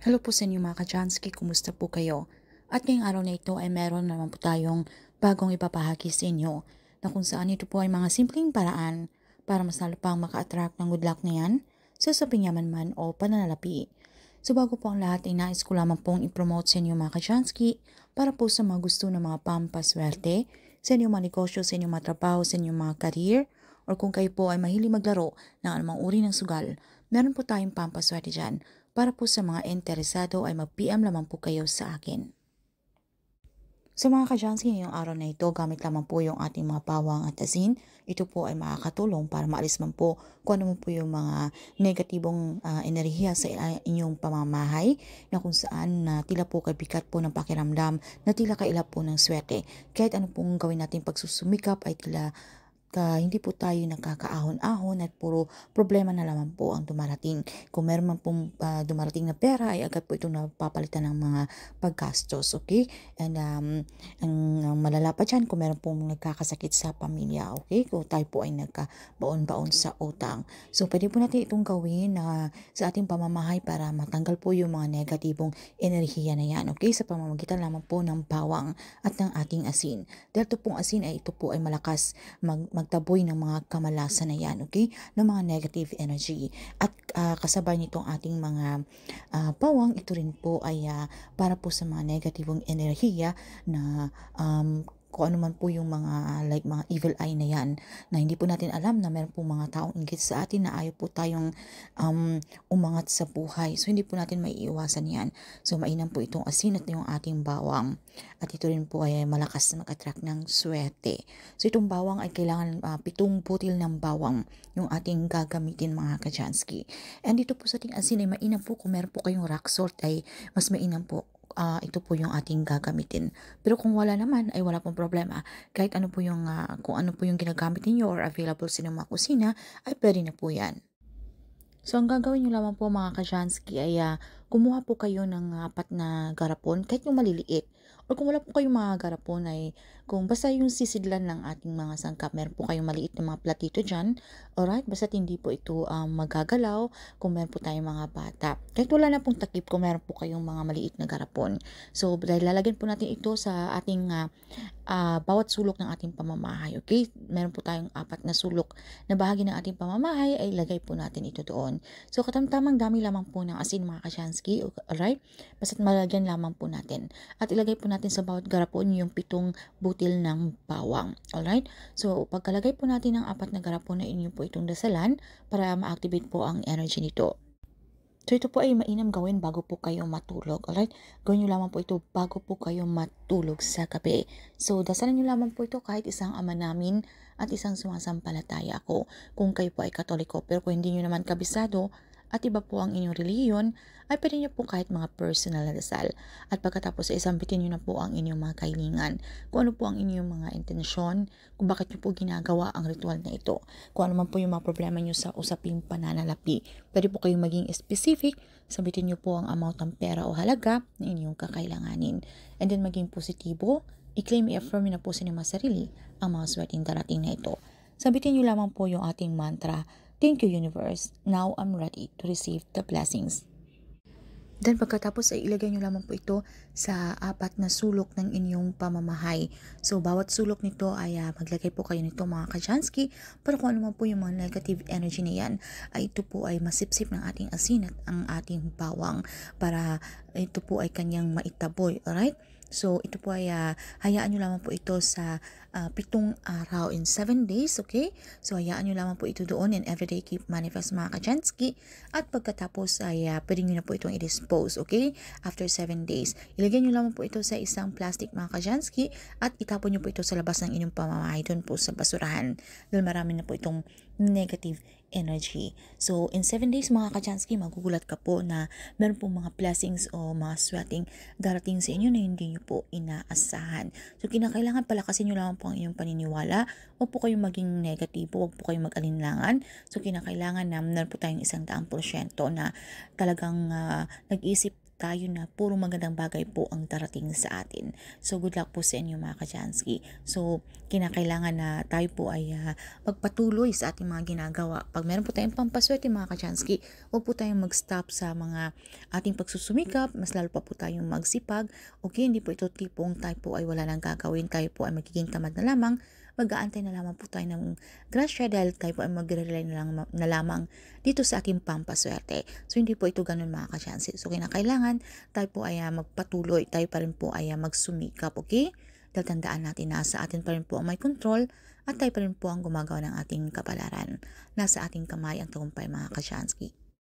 Hello po sa inyo mga ka-Jansky, kumusta po kayo? At ngayong araw na ito ay meron naman po tayong bagong ipapahagi sa inyo na kung saan ito po ay mga simpleng paraan para mas lalo pang maka-attract ng good luck na yan sa sapinyaman man o pananalapi. So bago po ang lahat ay nais ko lamang pong i-promote sa inyo mga ka-Jansky para po sa mga gusto ng mga pampaswerte sa inyong mga negosyo, sa inyong mga trabaho, sa inyong mga career, or kung kayo po ay mahilig maglaro ng anumang uri ng sugal, meron po tayong pampaswerte dyan. Para po sa mga interesado ay mag-PM lamang po kayo sa akin. Sa mga ka-Jansky, ngayong araw na ito, gamit lamang po yung ating mga bawang at asin. Ito po ay makakatulong para maalis man po kung ano po yung mga negatibong enerhiya sa inyong pamamahay na kung saan tila po kabigat po ng pakiramdam na tila kailap po ng swerte. Kahit ano pong gawin natin pagsusumikap ay tila hindi po tayo nagkakaahon-ahon at puro problema na lamang po ang dumarating. Kung meron man pong dumarating na pera ay agad po itong napapalitan ng mga paggastos, okay? And ang malala pa dyan kung meron pong nagkakasakit sa pamilya, okay? Kung tayo po ay nagkabaon-baon sa utang. So pwede po natin itong gawin sa ating pamamahay para matanggal po yung mga negatibong enerhiya na yan, okay? Sa pamamagitan lamang po ng bawang at ng ating asin. Dahil ito pong asin ay ito po ay malakas magtaboy ng mga kamalasan na yan, okay? Ng mga negative energy. At kasabay nitong ating mga bawang, ito rin po ay para po sa mga negatibong enerhiya na kung ano man po yung mga like mga evil eye na yan na hindi po natin alam na meron po mga taong inggit sa atin na ayaw po tayong umangat sa buhay. So hindi po natin maiiwasan yan. So mainam po itong asin at yung ating bawang. At ito rin po ay malakas na mag-attract ng swerte. So itong bawang ay kailangan 7 butil ng bawang yung ating gagamitin mga ka-Jansky. And dito po sa ating asin ay mainam po kung meron po kayong rock salt ay mas mainam po. Ito po yung ating gagamitin. Pero kung wala naman ay wala pong problema. Kahit ano po yung kung ano po yung ginagamit niyo or available sa inyong mga kusina ay pwede na po yan. So, ang gagawin nyo lamang po mga ka-Jansky ay kumuha po kayo ng 4 na garapon, kahit yung maliliit. Or kung wala po kayong mga garapon ay kung basta yung sisidlan ng ating mga sangkap, meron po kayong maliit na mga platito dyan. Alright, basta hindi po ito magagalaw kung meron po tayong mga bata. Kahit wala na pong takip kung meron po kayong mga maliit na garapon. So, dahil lalagyan po natin ito sa ating bawat sulok ng ating pamamahay. Okay? Meron po tayong 4 na sulok na bahagi ng ating pamamahay ay ilagay po natin ito doon. So, katamtamang dami lamang po ng asin mga ka-Jansky. Alright? Basta't malagyan lamang po natin. At ilagay po natin sa bawat garapon yung 7 butil ng bawang. Alright? So, pagkalagay po natin ng 4 na garapon na inyo po itong dasalan para ma-activate po ang energy nito. So, ito po ay mainam gawin bago po kayo matulog. Alright? Gawin nyo lamang po ito bago po kayo matulog sa gabi. So, dasalan nyo lamang po ito kahit isang ama namin at isang sumasampalataya ako. Kung kayo po ay katoliko, pero kung hindi nyo naman kabisado at iba po ang inyong reliyon, ay pwede nyo po kahit mga personal na dasal. At pagkatapos ay sambitin nyo na po ang inyong mga kahilingan. Kung ano po ang inyong mga intensyon, kung bakit nyo po ginagawa ang ritual na ito. Kung ano man po yung mga problema nyo sa usaping pananalapi. Pwede po kayong maging specific, sabitin nyo po ang amount ng pera o halaga na inyong kakailanganin. And then maging positibo, i-claim, i-affirm na po sa inyong sarili ang mga swerteng darating na ito. Sabitin nyo lamang po yung ating mantra, "Thank you, universe. Now I'm ready to receive the blessings." Then pagkatapos ay ilagay nyo lamang po ito sa 4 na sulok ng inyong pamamahay. So bawat sulok nito ay maglagay po kayo nito mga ka-Jansky para kung ano man po yung mga negative energy na yan ay ito po ay masipsip ng ating asin at ang ating bawang para ito po ay kanyang maitaboy. Alright? So ito po ay hayaan nyo lamang po ito sa 7 araw in 7 days, okay? So hayaan nyo lamang po ito doon and everyday keep manifest mga ka-Jansky. At pagkatapos ay pwede nyo na po itong i-dispose, okay? After 7 days. Ilagay nyo lamang po ito sa isang plastic mga ka-Jansky at itapon nyo po ito sa labas ng inyong pamamahay doon po sa basurahan. Dahil marami na po itong negative energy. So, in 7 days mga ka-Jansky, magugulat ka po na meron po mga blessings o mga swerteng darating sa inyo na hindi nyo po inaasahan. So, kinakailangan palakasin nyo lamang po ang inyong paniniwala. Huwag po kayong maging negatibo, huwag po kayong mag-alinlangan. So, kinakailangan na meron po tayong 100% na talagang nag-isip tayo na puro magandang bagay po ang darating sa atin. So good luck po sa inyo mga Kajansky. So kinakailangan na tayo po ay magpatuloy sa ating mga ginagawa. Pag meron po tayong pampaswerte mga Kajansky, huwag po tayong mag-stop sa mga ating pagsusumikap, mas lalo pa po tayong magsipag. Okay, hindi po ito tipong tayo po ay wala nang gagawin, tayo po ay magiging tamad na lamang, mag-aantay na lamang po tayo ng grasya dahil tayo po ay magre-rely na lamang dito sa ating pampaswerte. So hindi po ito ganun mga Kajansky. So kinakailangan tayo po ay magpatuloy, tayo pa rin po ay magsumikap, okay? Dahil tandaan natin na sa atin pa rin po ang may control at tayo pa rin po ang gumagawa ng ating kapalaran. Nasa ating kamay ang tagumpay mga Kajansky.